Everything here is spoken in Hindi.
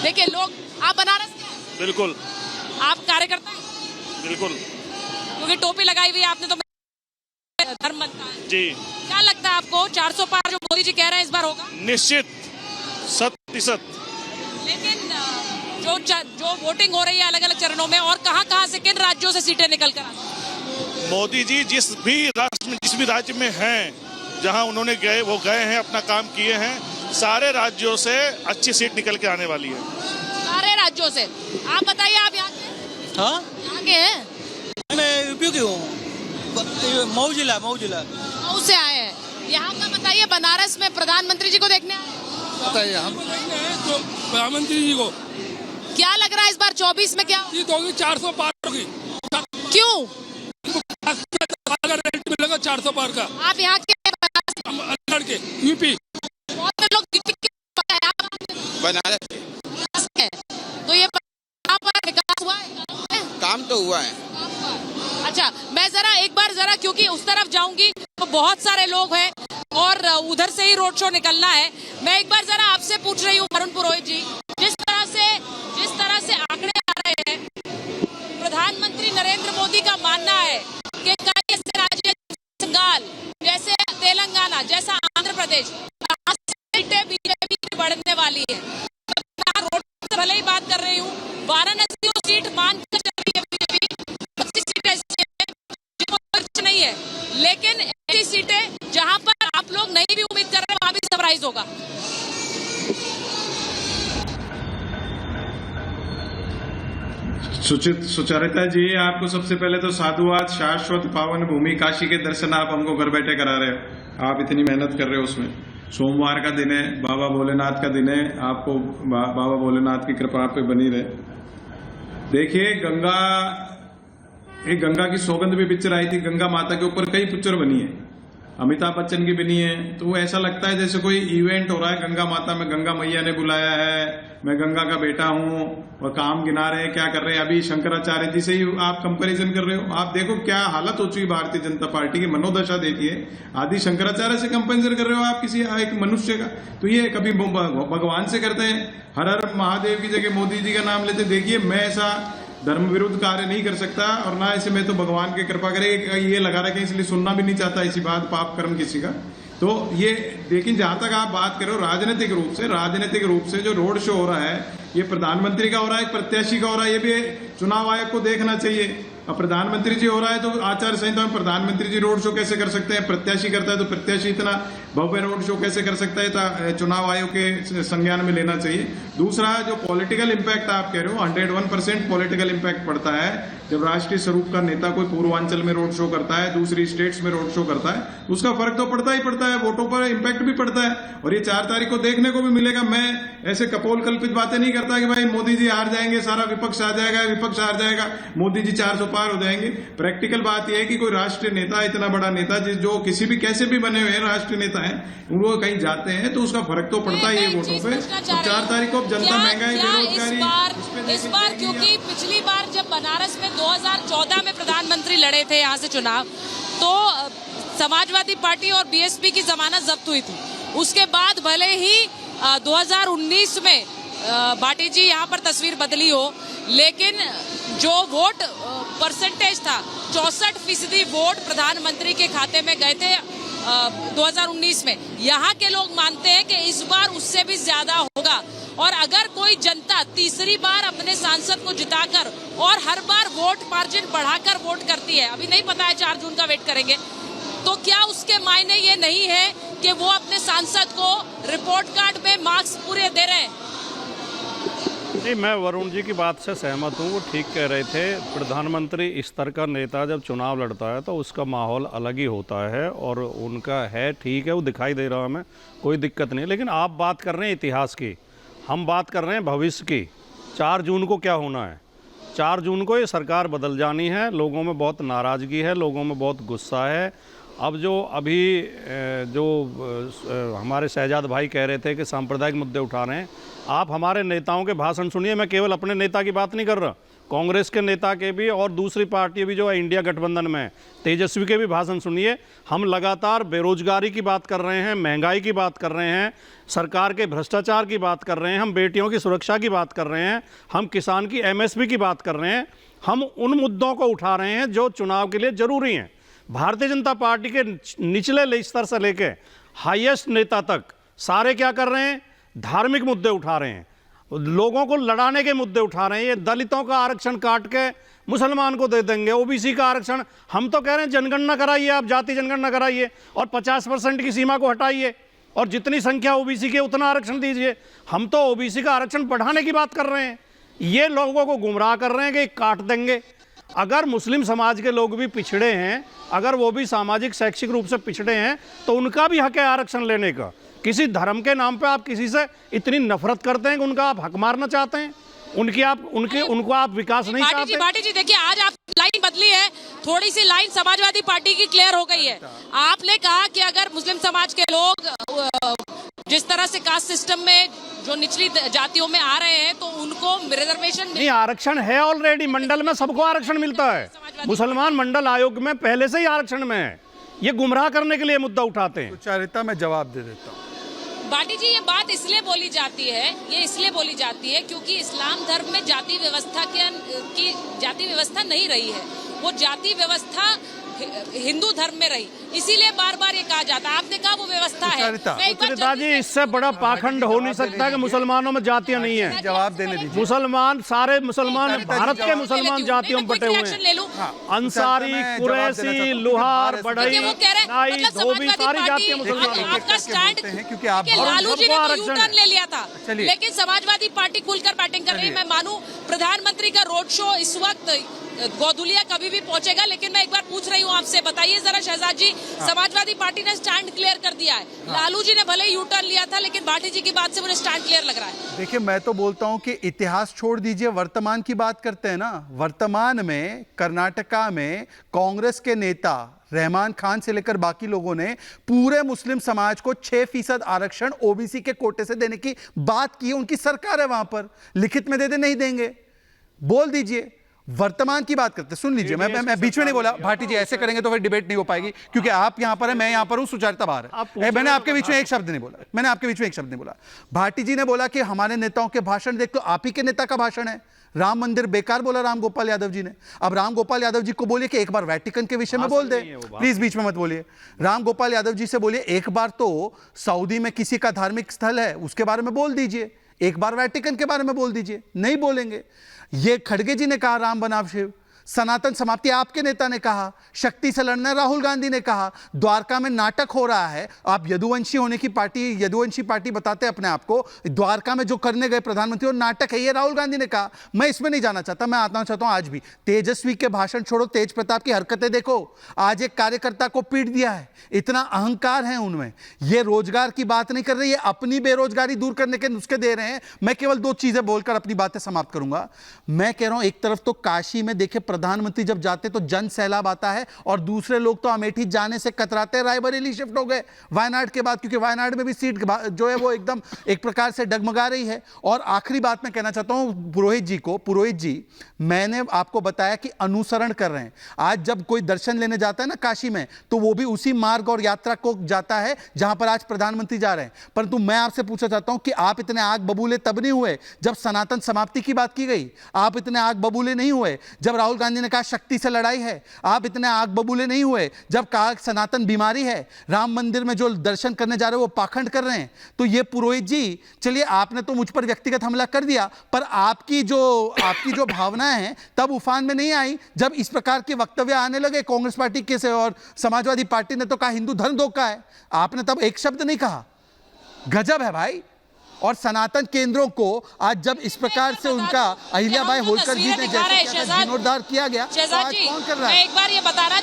देखिए लोग, आप बनारस के हैं? बिल्कुल आप कार्यकर्ता हैं? बिल्कुल क्योंकि टोपी लगाई हुई है आपने, तो धर्म बनता है जी, क्या लगता है आपको 400 पार जो मोदी जी कह रहे हैं इस बार होगा? निश्चित 100%। लेकिन जो वोटिंग हो रही है अलग अलग चरणों में, और कहां से किन राज्यों से सीटें निकल कर आती हैं? मोदी जी जिस भी राज्य में हैं, जहां उन्होंने गए हैं, अपना काम किए हैं, सारे राज्यों से अच्छी सीट निकल के आने वाली है। सारे राज्यों से। आप बताइए, आप यहाँ के? हाँ, यहाँ के हैं? मैं यूपी की हूँ, मऊ जिला। मऊ से आए हैं। यहाँ का बताइए, बनारस में प्रधानमंत्री जी को देखने आए हैं? बताइए हम तो प्रधानमंत्री जी को क्या लग रहा है इस बार 24 में क्या होगा? जीत होगी, 400 पार होगी। क्यों? रेट मिलेगा 400 पार का। आप यहाँ के बनारस हम अनगढ़ के यूपी। बहुत लोग यूपी के हैं, आप बनारस के हैं। तो ये यहाँ पर विकास हुआ है? काम तो हुआ है। अच्छा, मैं एक बार क्योंकि उस तरफ जाऊंगी तो बहुत सारे लोग हैं और उधर से ही रोड शो निकलना है। मैं एक बार जरा आपसे पूछ रही हूँ वरुण पुरोहित जी, जिस तरह से आंकड़े आ रहे हैं, प्रधानमंत्री नरेंद्र मोदी का मानना है कि कई ऐसे राज्य बंगाल जैसे तेलंगाना जैसा आंध्र प्रदेश, सीटें बीजेपी की बढ़ने वाली है। मैं रोड से भले ही बात कर रही हूँ, वाराणसी सीट मान कर चल रही है बीजेपी, 25 सीटें ऐसी हैं जिनको खर्च नहीं है, लेकिन ऐसी सीटें जहां पर आप लोग नहीं भी उम्मीद कर रहे, वहां भी सरप्राइज होगा। सुचरिता जी, आपको सबसे पहले तो साधुवाद। शाश्वत पावन भूमि काशी के दर्शन आप हमको घर बैठे करा रहे हो। आप इतनी मेहनत कर रहे हो उसमें। सोमवार का दिन है, बाबा भोलेनाथ का दिन है, आपको बाबा भोलेनाथ की कृपा आप पे बनी रहे। देखिए, एक गंगा की सौगंध भी पिक्चर आई थी, गंगा माता के ऊपर कई पिक्चर बनी है, अमिताभ बच्चन की बनी है। तो वो ऐसा लगता है जैसे कोई इवेंट हो रहा है गंगा माता में, गंगा मैया ने बुलाया है, मैं गंगा का बेटा हूं, और काम गिना रहे हैं, क्या कर रहे हैं। अभी शंकराचार्य जी से ही आप कंपैरिजन कर रहे हो। आप देखो क्या हालत हो चुकी भारतीय जनता पार्टी की, मनोदशा देखिए। आदि शंकराचार्य से कंपैरिजन कर रहे हो आप किसी एक मनुष्य का। तो ये कभी भगवान से करते हैं, हर हर महादेव की जगह मोदी जी का नाम लेते। देखिए, मैं ऐसा धर्म विरुद्ध कार्य नहीं कर सकता, और ना ऐसे मैं तो भगवान की कृपा करे ये लगा रखे, इसलिए सुनना भी नहीं चाहता ऐसी बात, पाप कर्म किसी का। तो ये लेकिन जहां तक आप बात करो राजनीतिक रूप से जो रोड शो हो रहा है, ये प्रधानमंत्री का हो रहा है, एक प्रत्याशी का हो रहा है। ये भी चुनाव आयोग को देखना चाहिए। अब प्रधानमंत्री जी हो रहा है तो आचार संहिता में प्रधानमंत्री जी रोड शो कैसे कर सकते हैं, प्रत्याशी करता है तो प्रत्याशी इतना भव्य रोड शो कैसे कर सकता है, चुनाव आयोग के संज्ञान में लेना चाहिए। दूसरा, जो पॉलिटिकल इम्पैक्ट आप कह रहे हो, 101% पॉलिटिकल इम्पैक्ट पड़ता है जब राष्ट्रीय स्वरूप का नेता कोई पूर्वांचल में रोड शो करता है, दूसरी स्टेट्स में रोड शो करता है, तो उसका फर्क तो पड़ता ही पड़ता है, वोटों पर इम्पैक्ट भी पड़ता है। और ये 4 तारीख को देखने को भी मिलेगा। मैं ऐसे कपोल कल्पित बातें नहीं करता कि भाई मोदी जी हार जाएंगे, सारा विपक्ष आ जाएगा, विपक्ष हार जाएगा, मोदी जी 400 पार हो जाएंगे। प्रैक्टिकल बात यह है कि कोई राष्ट्रीय नेता, इतना बड़ा नेता जो किसी भी कैसे भी बने हुए हैं राष्ट्रीय नेता हैं, वो कहीं जाते हैं तो उसका फर्क तो पड़ता ही है वोटों पे। 4 तारीख को जनता महंगाई, बेरोजगारी इस बार क्योंकि पिछली बार जब बनारस में 2014 में प्रधानमंत्री लड़े थे यहाँ से चुनाव, तो समाजवादी पार्टी और बीएसपी की जमानत जब्त हुई थी। उसके बाद भले ही 2019 में भाटी जी यहाँ पर तस्वीर बदली हो, लेकिन जो वोट परसेंटेज था 64% वोट प्रधानमंत्री के खाते में गए थे 2019 में। यहाँ के लोग मानते हैं कि इस बार उससे भी ज्यादा होगा, और अगर कोई जनता तीसरी बार अपने सांसद को जिताकर और हर बार वोट मार्जिन बढ़ाकर वोट करती है, अभी नहीं पता है, 4 जून का वेट करेंगे, तो क्या उसके मायने ये नहीं है कि वो अपने सांसद को रिपोर्ट कार्ड में मार्क्स पूरे दे रहे हैं? जी, मैं वरुण जी की बात से सहमत हूँ। वो ठीक कह रहे थे। प्रधानमंत्री स्तर का नेता जब चुनाव लड़ता है तो उसका माहौल अलग ही होता है, और उनका है, ठीक है, वो दिखाई दे रहा है, हमें कोई दिक्कत नहीं। लेकिन आप बात कर रहे हैं इतिहास की, हम बात कर रहे हैं भविष्य की। 4 जून को क्या होना है? 4 जून को ये सरकार बदल जानी है। लोगों में बहुत नाराज़गी है, लोगों में बहुत गुस्सा है। अब जो हमारे शहजाद भाई कह रहे थे कि सांप्रदायिक मुद्दे उठा रहे हैं, आप हमारे नेताओं के भाषण सुनिए। मैं केवल अपने नेता की बात नहीं कर रहा, कांग्रेस के नेता के भी और दूसरी पार्टी भी जो है इंडिया गठबंधन में, तेजस्वी के भी भाषण सुनिए। हम लगातार बेरोजगारी की बात कर रहे हैं, महंगाई की बात कर रहे हैं, सरकार के भ्रष्टाचार की बात कर रहे हैं, हम बेटियों की सुरक्षा की बात कर रहे हैं, हम किसान की MSP की बात कर रहे हैं। हम उन मुद्दों को उठा रहे हैं जो चुनाव के लिए जरूरी हैं। भारतीय जनता पार्टी के निचले स्तर से लेके हाईएस्ट नेता तक सारे क्या कर रहे हैं? धार्मिक मुद्दे उठा रहे हैं, लोगों को लड़ाने के मुद्दे उठा रहे हैं। ये दलितों का आरक्षण काट के मुसलमान को दे देंगे, OBC का आरक्षण। हम तो कह रहे हैं जनगणना कराइए, आप जाति जनगणना कराइए और 50% की सीमा को हटाइए और जितनी संख्या OBC की उतना आरक्षण दीजिए। हम तो OBC का आरक्षण बढ़ाने की बात कर रहे हैं। ये लोगों को गुमराह कर रहे हैं कि काट देंगे। अगर मुस्लिम समाज के लोग भी पिछड़े हैं, अगर वो भी सामाजिक शैक्षिक रूप से पिछड़े हैं, तो उनका भी हक है आरक्षण लेने का। किसी धर्म के नाम पे आप किसी से इतनी नफरत करते हैं कि उनका आप हक मारना चाहते हैं, उनको आप विकास नहीं चाहते। भाटी जी देखिए, आज आप लाइन बदली है, थोड़ी सी लाइन समाजवादी पार्टी की क्लियर हो गई है। आपने कहा कि अगर मुस्लिम समाज के लोग जिस तरह से कास्ट सिस्टम में जो निचली जातियों में आ रहे हैं तो उनको रिजर्वेशन नहीं, आरक्षण है ऑलरेडी, मंडल में सबको आरक्षण मिलता है। मुसलमान मंडल आयोग में पहले से ही आरक्षण में है। ये गुमराह करने के लिए मुद्दा उठाते हैं। सुचारिता, मैं जवाब दे देता हूँ। भाटी जी, ये बात इसलिए बोली जाती है क्योंकि इस्लाम धर्म में जाति व्यवस्था नहीं रही है, वो जाति व्यवस्था हिंदू धर्म में रही, इसीलिए बार बार ये कहा जाता है। आपने कहा वो व्यवस्था है। जी, इससे बड़ा पाखंड हो नहीं सकता कि मुसलमानों में जातियां नहीं है। जवाब देने दीजिए। मुसलमान, सारे मुसलमान, भारत के मुसलमान जातियों में बटे हुए हैं। अंसारी, कुरैशी, लोहार, बढ़ई, नाई, धोबी, सारी जातियां मुसलमान। आपका स्टैंड, क्योंकि आप लालू जी ने तो यू-टर्न ले लिया था, लेकिन समाजवादी पार्टी खुलकर बैटिंग कर रही है। मैं मानूं प्रधानमंत्री का रोड शो इस वक्त गौधुलिया कभी भी पहुंचेगा, लेकिन मैं एक बार पूछ रही हूँ आपसे, बताइए जरा शहजाद जी, समाजवादी पार्टी ने स्टैंड क्लियर कर दिया है। लालू जी ने भले यू टर्न लिया था, लेकिन भाटी जी की बात से मुझे स्टैंड क्लियर लग रहा है। देखिए, मैं तो बोलता हूं कि इतिहास छोड़ दीजिए, वर्तमान की बात करते हैं ना। वर्तमान में कर्नाटका में कांग्रेस के नेता रहमान खान से लेकर बाकी लोगों ने पूरे मुस्लिम समाज को 6% आरक्षण OBC के कोटे से देने की बात की है। उनकी सरकार है वहां पर, लिखित में दे दे, नहीं देंगे, बोल दीजिए। वर्तमान की बात करते, सुन लीजिए, मैं बीच में नहीं बोला। भाटी जी ऐसे करेंगे तो फिर डिबेट नहीं हो पाएगी, क्योंकि आप यहां पर है, मैं यहां पर हूं, सुचारिता बाहर है। मैंने आपके बीच में एक शब्द नहीं बोला। भाटी जी ने बोला कि हमारे नेताओं के भाषण देख लो, आप ही के नेता का भाषण है। राम मंदिर बेकार बोला राम गोपाल यादव जी ने। अब राम गोपाल यादव जी को बोलिए कि एक बार वेटिकन के विषय में बोल दे, प्लीज बीच में मत बोलिए। राम गोपाल यादव जी से बोलिए एक बार तो सऊदी में किसी का धार्मिक स्थल है उसके बारे में बोल दीजिए, एक बार वेटिकन के बारे में बोल दीजिए, नहीं बोलेंगे। ये खड़गे जी ने कहा राम बनाम शिव, सनातन समाप्ति आपके नेता ने कहा, शक्ति से लड़ना राहुल गांधी ने कहा, द्वारका में नाटक हो रहा है। आप यदुवंशी होने की पार्टी, यदुवंशी पार्टी बताते हैं अपने आप को, द्वारका में जो करने गए प्रधानमंत्री और नाटक है, ये राहुल गांधी ने कहा। मैं इसमें नहीं जाना चाहता, मैं आना चाहता हूं आज भी तेजस्वी के भाषण छोड़ो, तेज प्रताप की हरकतें देखो। आज एक कार्यकर्ता को पीट दिया है, इतना अहंकार है उनमें। ये रोजगार की बात नहीं कर रही है, अपनी बेरोजगारी दूर करने के नुस्खे दे रहे हैं। मैं केवल 2 चीजें बोलकर अपनी बातें समाप्त करूंगा। मैं कह रहा हूं, एक तरफ तो काशी में देखे प्रधानमंत्री जब जाते तो जन सैलाब आता है, और दूसरे लोग तो अमेठी जाने से कतराते हैं। रायबरेली शिफ्ट हो गए वायनाड के बाद, क्योंकि वायनाड में भी सीट जो है वो एकदम एक प्रकार से डगमगा रही है। और आखिरी बात मैं कहना चाहता हूं पुरोहित जी को, पुरोहित जी, मैंने आपको बताया कि अनुसरण कर रहे हैं। आज जब कोई दर्शन लेने जाता है ना काशी में, तो वो भी उसी मार्ग और यात्रा को जाता है जहां पर आज प्रधानमंत्री जा रहे हैं। परंतु मैं आपसे पूछना चाहता हूं कि आप इतने आग बबूले तब नहीं हुए जब सनातन समाप्ति की बात की गई, आप इतने आग बबूले नहीं हुए जब राहुल गांधी ने कहा शक्ति से लड़ाई है, आप इतने आग बबूले नहीं हुए जब कहा सनातन बीमारी है, राम मंदिर में जो दर्शन करने जा रहे हो वो पाखंड कर रहे हैं। तो ये पुरोहित जी, चलिए आपने तो मुझ पर व्यक्तिगत हमला कर दिया, पर आपकी जो भावनाएं हैं तब उफान में नहीं आई जब इस प्रकार के वक्तव्य आने लगे कांग्रेस पार्टी के से, और समाजवादी पार्टी ने तो कहा हिंदू धर्म धोखा है, आपने तब एक शब्द नहीं कहा। गजब है भाई। और सनातन केंद्रों को आज जब इस प्रकार से उनका अहिल्याबाई होलकर जी ने जैसे जीर्णोद्धार किया गया, तो आज कौन कर रहा है? मैं एक बार ये बताना